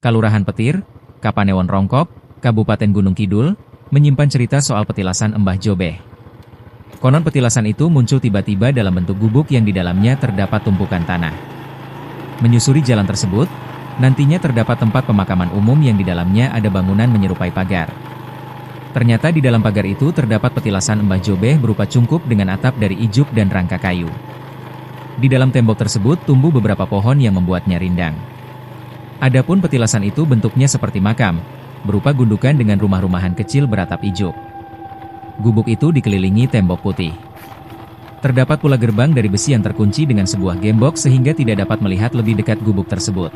Kalurahan Petir, Kapanewon Rongkop, Kabupaten Gunung Kidul, menyimpan cerita soal petilasan Mbah Jobeh. Konon petilasan itu muncul tiba-tiba dalam bentuk gubuk yang di dalamnya terdapat tumpukan tanah. Menyusuri jalan tersebut, nantinya terdapat tempat pemakaman umum yang di dalamnya ada bangunan menyerupai pagar. Ternyata di dalam pagar itu terdapat petilasan Mbah Jobeh berupa cungkup dengan atap dari ijuk dan rangka kayu. Di dalam tembok tersebut tumbuh beberapa pohon yang membuatnya rindang. Adapun petilasan itu bentuknya seperti makam, berupa gundukan dengan rumah-rumahan kecil beratap ijuk. Gubuk itu dikelilingi tembok putih. Terdapat pula gerbang dari besi yang terkunci dengan sebuah gembok sehingga tidak dapat melihat lebih dekat gubuk tersebut.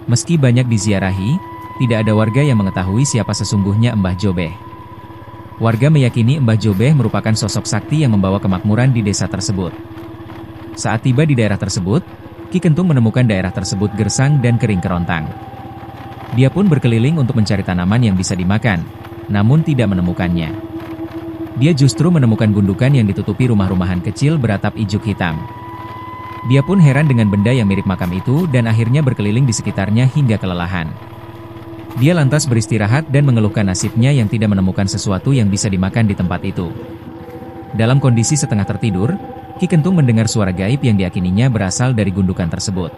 Meski banyak diziarahi, tidak ada warga yang mengetahui siapa sesungguhnya Mbah Jobeh. Warga meyakini Mbah Jobeh merupakan sosok sakti yang membawa kemakmuran di desa tersebut. Saat tiba di daerah tersebut, Ki Kentung menemukan daerah tersebut gersang dan kering kerontang. Dia pun berkeliling untuk mencari tanaman yang bisa dimakan, namun tidak menemukannya. Dia justru menemukan gundukan yang ditutupi rumah-rumahan kecil beratap ijuk hitam. Dia pun heran dengan benda yang mirip makam itu dan akhirnya berkeliling di sekitarnya hingga kelelahan. Dia lantas beristirahat dan mengeluhkan nasibnya yang tidak menemukan sesuatu yang bisa dimakan di tempat itu. Dalam kondisi setengah tertidur, Ki Kentung mendengar suara gaib yang diyakininya berasal dari gundukan tersebut.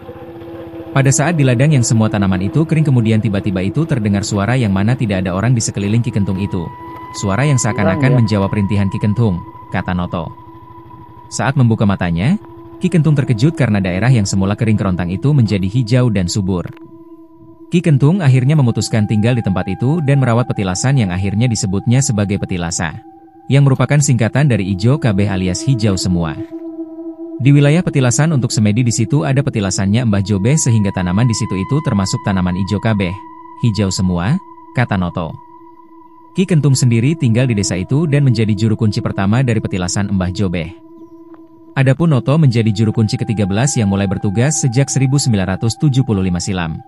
Pada saat di ladang yang semua tanaman itu kering kemudian tiba-tiba itu terdengar suara yang mana tidak ada orang di sekeliling Ki Kentung itu. Suara yang seakan-akan menjawab rintihan Ki Kentung, kata Noto. Saat membuka matanya, Ki Kentung terkejut karena daerah yang semula kering kerontang itu menjadi hijau dan subur. Ki Kentung akhirnya memutuskan tinggal di tempat itu dan merawat petilasan yang akhirnya disebutnya sebagai Petilasa, yang merupakan singkatan dari Ijo Kabeh alias hijau semua. Di wilayah petilasan untuk semedi di situ ada petilasannya Mbah Jobeh sehingga tanaman di situ itu termasuk tanaman Ijo Kabeh, hijau semua, kata Noto. Ki Kentung sendiri tinggal di desa itu dan menjadi juru kunci pertama dari petilasan Mbah Jobeh. Adapun Noto menjadi juru kunci ke-13 yang mulai bertugas sejak 1975 silam.